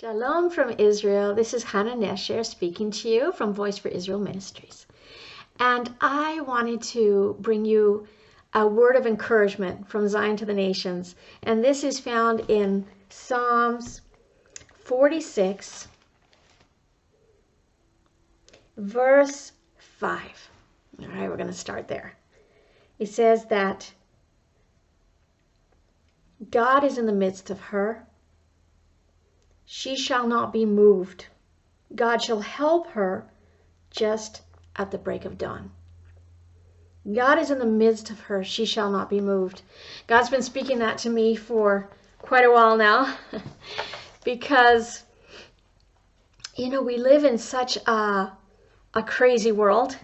Shalom from Israel. This is Hannah Nesher speaking to you from Voice for Israel Ministries. And I wanted to bring you a word of encouragement from Zion to the nations. And this is found in Psalms 46, verse 5. All right, we're going to start there. It says that God is in the midst of her. She shall not be moved. God shall help her just at the break of dawn. God is in the midst of her. She shall not be moved. God's been speaking that to me for quite a while now because, you know, we live in such a crazy world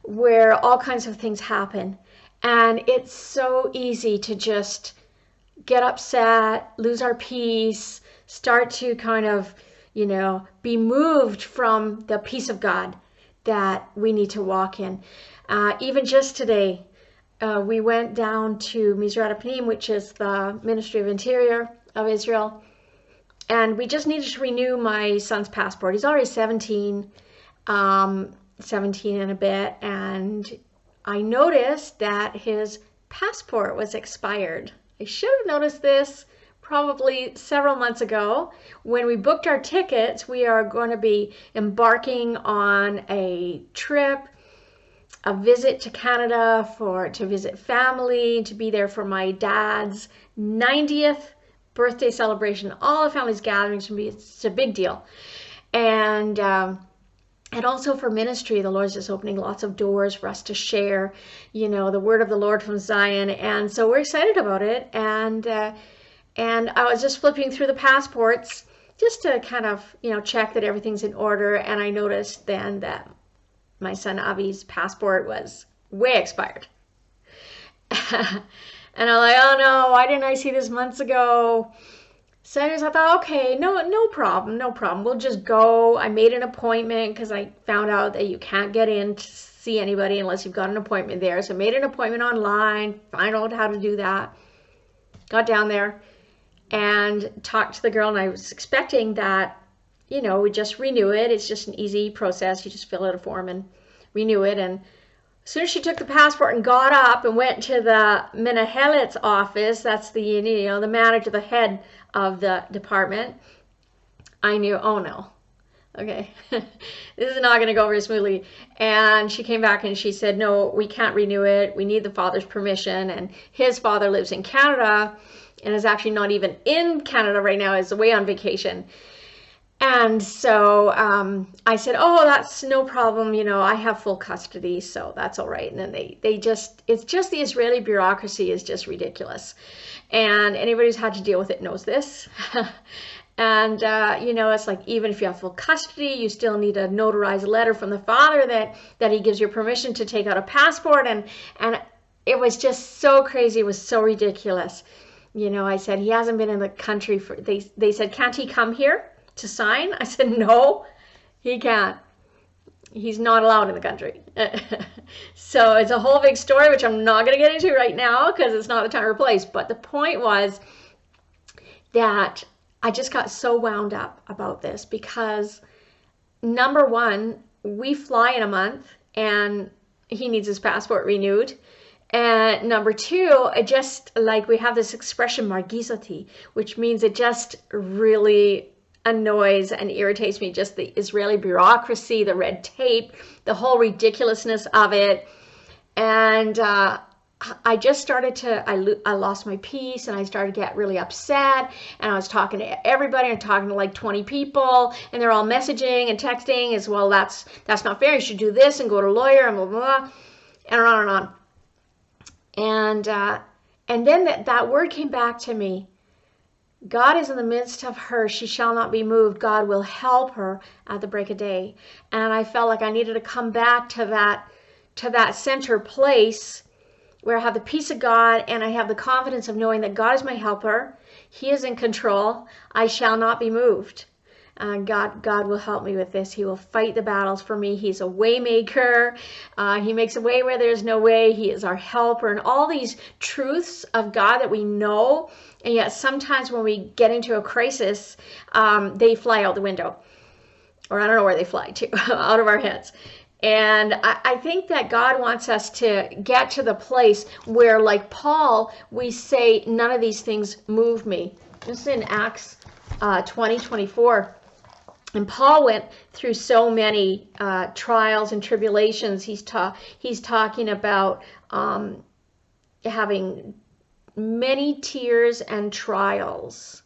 where all kinds of things happen. And it's so easy to just get upset, lose our peace, start to kind of, you know, be moved from the peace of God that we need to walk in. Even just today, we went down to Misrat Panim, which is the Ministry of Interior of Israel, and we just needed to renew my son's passport. He's already 17 and a bit, and I noticed that his passport was expired. I should have noticed this probably several months ago. When we booked our tickets, we are going to be embarking on a trip, a visit to Canada to visit family, to be there for my dad's 90th birthday celebration. All the family's gathering. It's a big deal. And also for ministry, the Lord's just opening lots of doors for us to share, you know, the word of the Lord from Zion. And so we're excited about it. And I was just flipping through the passports just to kind of, you know, check that everything's in order. And I noticed then that my son Avi's passport was way expired. And I'm like, oh no, why didn't I see this months ago? So anyways, I thought, okay, no problem. We'll just go. I made an appointment because I found out that you can't get in to see anybody unless you've got an appointment there. So I made an appointment online, find out how to do that. Got down there and talked to the girl, and I was expecting that, you know, we just renew it. It's just an easy process. You just fill out a form and renew it. And as soon as she took the passport and got up and went to the Menahelet's office, that's the, you know, the manager, the head of the department, I knew, oh no, okay, this is not going to go very smoothly. And she came back and she said, no, we can't renew it. We need the father's permission. And his father lives in Canada and is actually not even in Canada right now, is away on vacation. And so I said, oh, that's no problem. You know, I have full custody, so that's all right. And then it's just the Israeli bureaucracy is just ridiculous. And anybody who's had to deal with it knows this. And, you know, it's like, even if you have full custody, you still need a notarized letter from the father that he gives you permission to take out a passport. And it was just so crazy. It was so ridiculous. You know, I said, he hasn't been in the country for, they said, can't he come here to sign? I said, no, he can't. He's not allowed in the country. So it's a whole big story, which I'm not going to get into right now because it's not the time or place. But the point was that I just got so wound up about this because, number one, we fly in a month and he needs his passport renewed. And number two, it just, like, we have this expression, margizoti, which means it just really annoys and irritates me, just the Israeli bureaucracy, the red tape, the whole ridiculousness of it. And I just started to, I lost my peace and I started to get really upset. And I was talking to everybody. I'm talking to like 20 people and they're all messaging and texting as well. That's not fair. You should do this and go to a lawyer and blah, blah, blah, and on and on. And then that word came back to me. God is in the midst of her. She shall not be moved. God will help her at the break of day. And I felt like I needed to come back to that center place where I have the peace of God and I have the confidence of knowing that God is my helper. He is in control. I shall not be moved. God will help me with this. He will fight the battles for me. He's a way maker. He makes a way where there's no way. He is our helper. And all these truths of God that we know, and yet sometimes when we get into a crisis, they fly out the window. Or I don't know where they fly to, out of our heads. And I think that God wants us to get to the place where, like Paul, we say, none of these things move me. This is in Acts 20:24. And Paul went through so many trials and tribulations. He's talking about having many tears and trials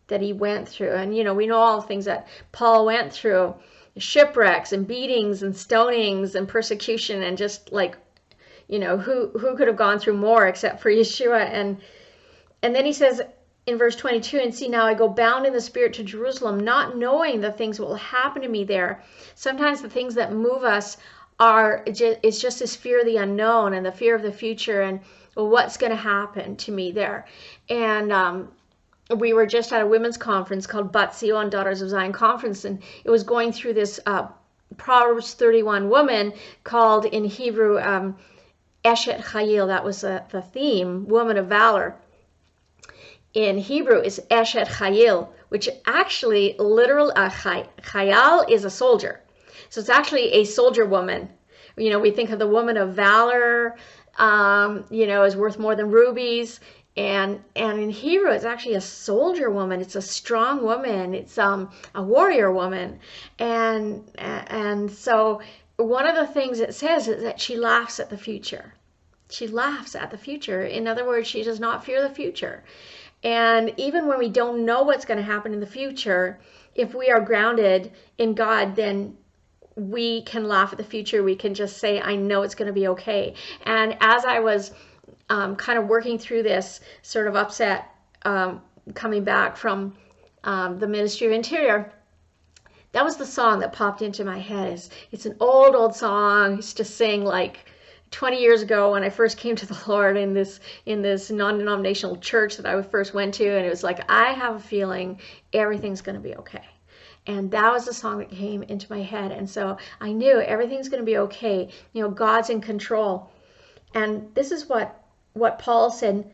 that he went through. And, you know, we know all the things that Paul went through. Shipwrecks and beatings and stonings and persecution, and just like, you know, who could have gone through more except for Yeshua. And then he says in verse 22, and see, now I go bound in the spirit to Jerusalem, not knowing the things that will happen to me there. Sometimes the things that move us it's just this fear of the unknown and the fear of the future and, well, what's going to happen to me there. And we were just at a women's conference called Bat Zion Daughters of Zion Conference, and it was going through this Proverbs 31 woman called in Hebrew Eshet Chayil. That was the theme, woman of valor. In Hebrew is Eshet Chayil, which actually Chayal is a soldier. So it's actually a soldier woman. You know, we think of the woman of valor, you know, is worth more than rubies. And in Hebrew, it's actually a soldier woman. It's a strong woman. It's a warrior woman. And so one of the things it says is that she laughs at the future. She laughs at the future. In other words, she does not fear the future. And even when we don't know what's going to happen in the future, if we are grounded in God, then we can laugh at the future. We can just say, I know it's going to be okay. And as I was kind of working through this, sort of upset, coming back from the Ministry of Interior, that was the song that popped into my head. It's an old song. I used to sing like 20 years ago when I first came to the Lord in this non-denominational church that I first went to, and it was like, I have a feeling everything's going to be okay. And that was the song that came into my head. And so I knew everything's going to be okay. You know, God's in control. And this is what Paul said.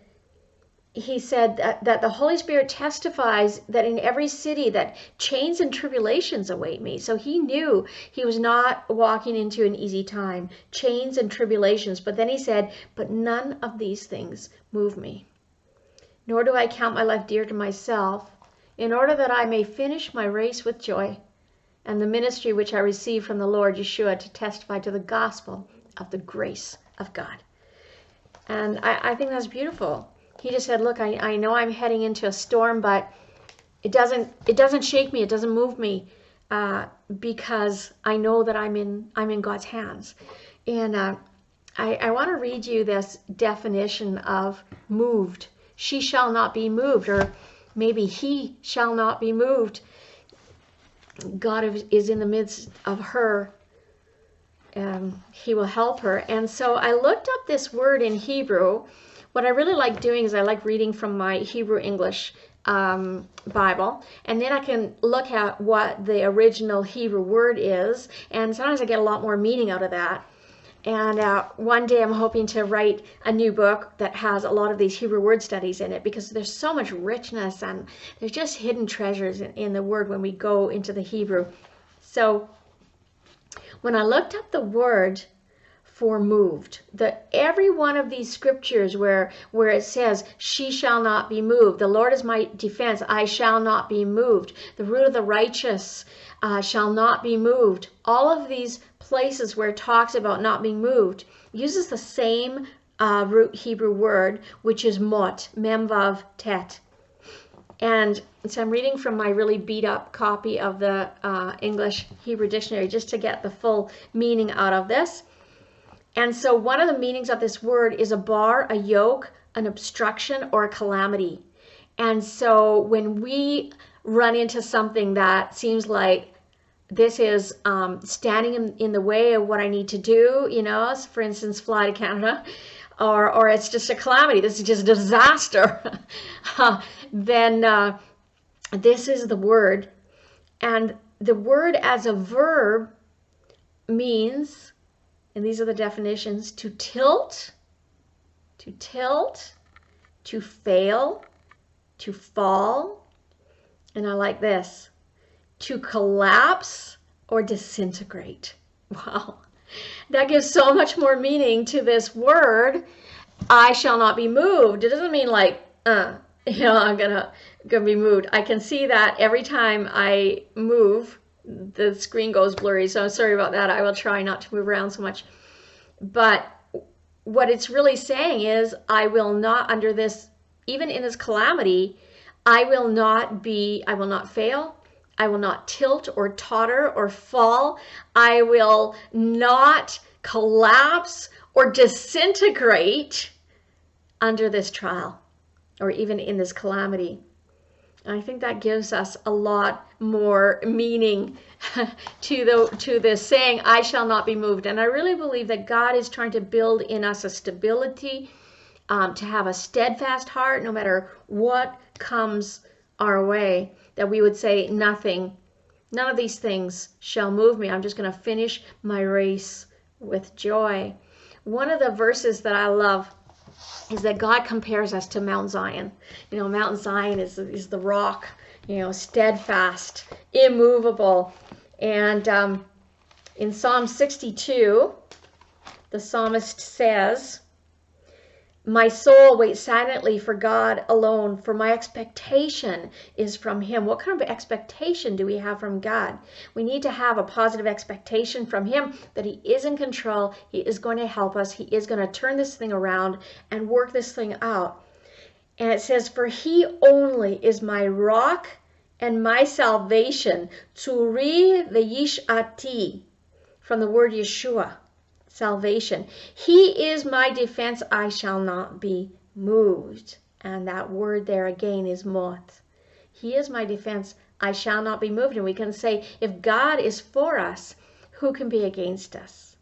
He said that the Holy Spirit testifies that in every city that chains and tribulations await me. So he knew he was not walking into an easy time, chains and tribulations. But then he said, but none of these things move me, nor do I count my life dear to myself, in order that I may finish my race with joy and the ministry which I received from the Lord Yeshua to testify to the gospel of the grace of God. And I think that's beautiful. He just said, look, I know I'm heading into a storm, but it doesn't shake me. It doesn't move me because I know that I'm in God's hands. And I want to read you this definition of moved. She shall not be moved, or maybe he shall not be moved. God is in the midst of her. He will help her. And so I looked up this word in Hebrew. What I really like doing is I like reading from my Hebrew English Bible, and then I can look at what the original Hebrew word is, and sometimes I get a lot more meaning out of that. And one day I'm hoping to write a new book that has a lot of these Hebrew word studies in it, because there's so much richness and there's just hidden treasures in the word when we go into the Hebrew. So when I looked up the word for moved, every one of these scriptures where it says, she shall not be moved, the Lord is my defense, I shall not be moved, the root of the righteous shall not be moved, all of these places where it talks about not being moved uses the same root Hebrew word, which is mot, mem vav tet. And so I'm reading from my really beat up copy of the English Hebrew dictionary just to get the full meaning out of this. And so one of the meanings of this word is a bar, a yoke, an obstruction, or a calamity. And so when we run into something that seems like this is standing in the way of what I need to do, you know, for instance, fly to Canada, or it's just a calamity, this is just a disaster, then this is the word And the word as a verb means, and these are the definitions, to tilt, to fail, to fall, and I like this, to collapse or disintegrate. Wow, that gives so much more meaning to this word, I shall not be moved. It doesn't mean like, I'm gonna be moved. I can see that every time I move, the screen goes blurry, so I'm sorry about that. I will try not to move around so much. But what it's really saying is, I will not, under this, even in this calamity, I will not fail. I will not tilt or totter or fall. I will not collapse or disintegrate under this trial or even in this calamity. And I think that gives us a lot more meaning to this saying, I shall not be moved. And I really believe that God is trying to build in us a stability, to have a steadfast heart no matter what comes our way, that we would say none of these things shall move me. I'm just going to finish my race with joy. One of the verses that I love is that God compares us to Mount Zion. Mount Zion is the rock, steadfast, immovable. And in Psalm 62, the psalmist says, my soul waits silently for God alone, for my expectation is from him. What kind of expectation do we have from God? We need to have a positive expectation from him that he is in control. He is going to help us. He is going to turn this thing around and work this thing out. And it says, for he only is my rock and my salvation. Tsuri ve'yishati, from the word Yeshua. Salvation. He is my defense, I shall not be moved. And that word there again is mot. He is my defense, I shall not be moved. And we can say, if God is for us, who can be against us?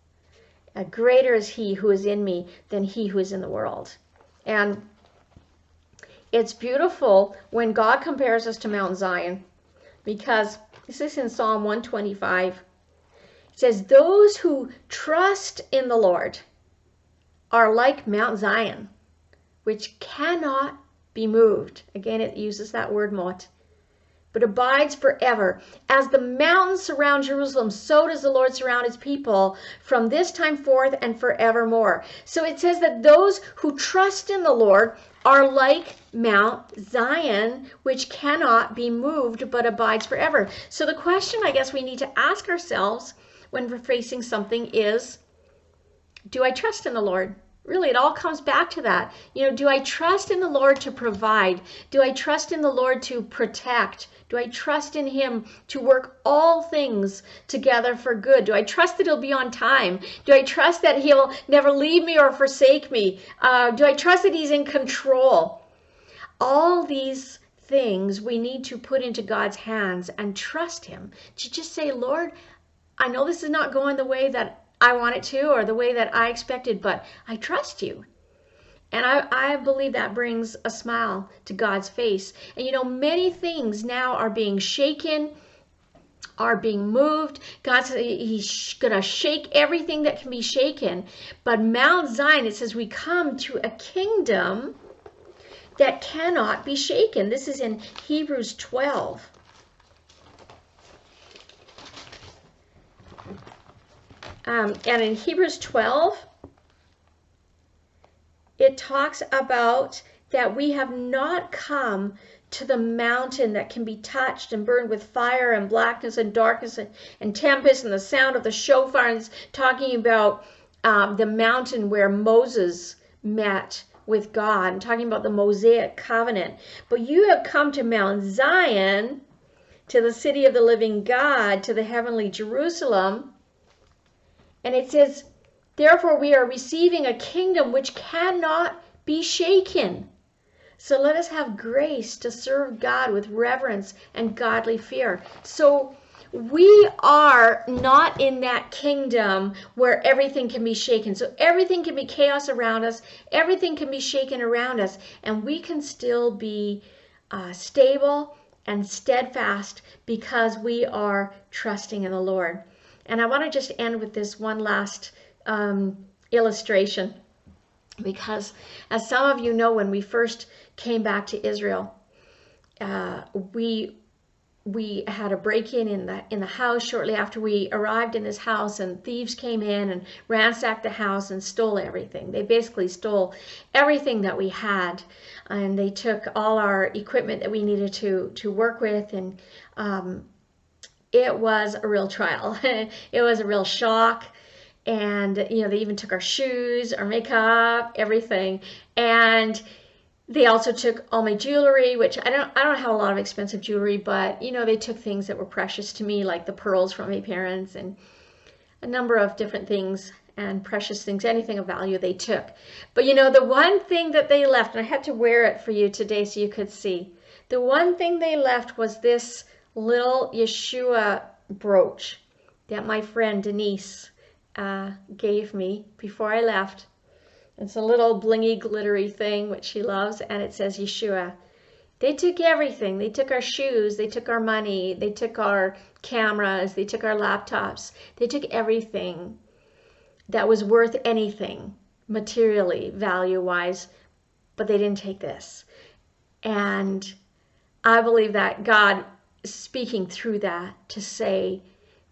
Greater is he who is in me than he who is in the world. And it's beautiful when God compares us to Mount Zion, because this is in Psalm 125. It says, those who trust in the Lord are like Mount Zion, which cannot be moved. Again, it uses that word mot, but abides forever. As the mountains surround Jerusalem, so does the Lord surround his people from this time forth and forevermore. So it says that those who trust in the Lord are like Mount Zion, which cannot be moved but abides forever. So the question I guess we need to ask ourselves when we're facing something is, do I trust in the Lord? Really, it all comes back to that. Do I trust in the Lord to provide? Do I trust in the Lord to protect? Do I trust in him to work all things together for good? Do I trust that he'll be on time? Do I trust that he'll never leave me or forsake me? Do I trust that he's in control? All these things we need to put into God's hands and trust him, to just say, Lord, I know this is not going the way that I want it to or the way that I expected, but I trust you. And I believe that brings a smile to God's face. And many things now are being shaken, are being moved. God says he's going to shake everything that can be shaken. But Mount Zion, it says we come to a kingdom that cannot be shaken. This is in Hebrews 12. And in Hebrews 12, it talks about that we have not come to the mountain that can be touched and burned with fire and blackness and darkness and tempest and the sound of the shofar. And it's talking about the mountain where Moses met with God, and talking about the Mosaic covenant. But you have come to Mount Zion, to the city of the living God, to the heavenly Jerusalem. And it says, therefore we are receiving a kingdom which cannot be shaken. So let us have grace to serve God with reverence and godly fear. So we are not in that kingdom where everything can be shaken. So everything can be chaos around us. Everything can be shaken around us. And we can still be stable and steadfast because we are trusting in the Lord. And I want to just end with this one last illustration, because as some of you know, when we first came back to Israel, we had a break-in in the house shortly after we arrived in this house, and thieves came in and ransacked the house and stole everything. They basically stole everything that we had, and they took all our equipment that we needed to work with, and it was a real trial. It was a real shock. And they even took our shoes, our makeup, everything. And they also took all my jewelry, which I don't have a lot of expensive jewelry, but they took things that were precious to me, like the pearls from my parents and a number of different things and precious things, anything of value they took. But the one thing that they left, and I had to wear it for you today so you could see, the one thing they left was this little Yeshua brooch that my friend Denise gave me before I left. It's a little blingy, glittery thing, which she loves, and it says Yeshua. They took everything. They took our shoes, they took our money, they took our cameras, they took our laptops. They took everything that was worth anything, materially, value-wise, but they didn't take this. And I believe that God is speaking through that to say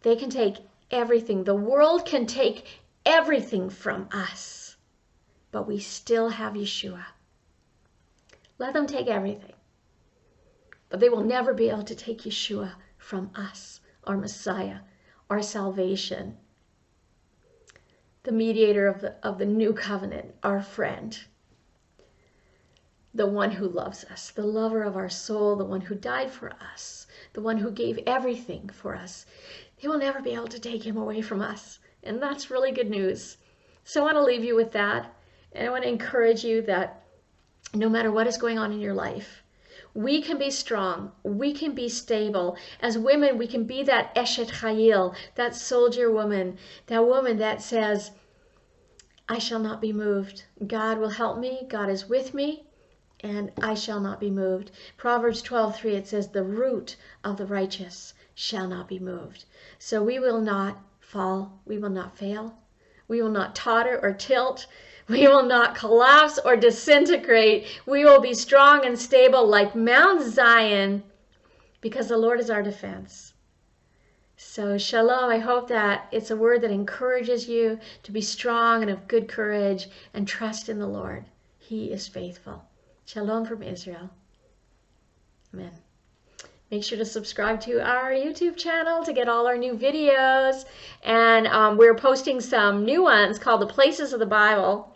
they can take everything. The world can take everything from us, but we still have Yeshua. Let them take everything, but they will never be able to take Yeshua from us, our Messiah, our salvation, the mediator of the new covenant, our friend, the one who loves us, the lover of our soul, the one who died for us, the one who gave everything for us. They will never be able to take him away from us. And that's really good news. So I want to leave you with that. And I want to encourage you that no matter what is going on in your life, we can be strong. We can be stable. As women, we can be that Eshet Chayil, that soldier woman, that woman that says, I shall not be moved. God will help me. God is with me. And I shall not be moved. Proverbs 12:3, it says, the root of the righteous shall not be moved. So we will not fall. We will not fail. We will not totter or tilt. We will not collapse or disintegrate. We will be strong and stable like Mount Zion, because the Lord is our defense. So shalom. I hope that it's a word that encourages you to be strong and of good courage and trust in the Lord. He is faithful. Shalom from Israel. Amen. Make sure to subscribe to our YouTube channel to get all our new videos. And we're posting some new ones called The Places of the Bible,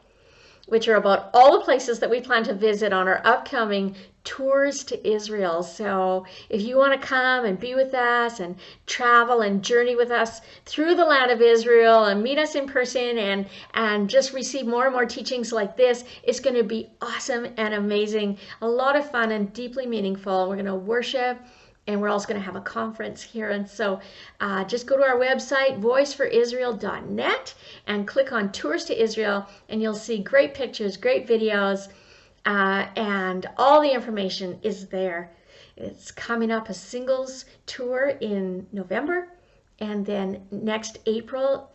which are about all the places that we plan to visit on our upcoming tours to Israel. So if you want to come and be with us and travel and journey with us through the land of Israel and meet us in person and just receive more and more teachings like this, it's going to be awesome and amazing. A lot of fun and deeply meaningful. We're going to worship, and we're also going to have a conference here. And so just go to our website, voiceforisrael.net, and click on Tours to Israel, and you'll see great pictures, great videos, and all the information is there. It's coming up a singles tour in November, and then next April,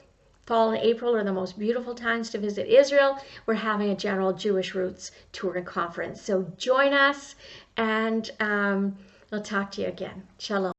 fall and April are the most beautiful times to visit Israel. We're having a general Jewish Roots tour and conference. So join us, and I'll talk to you again. Shalom.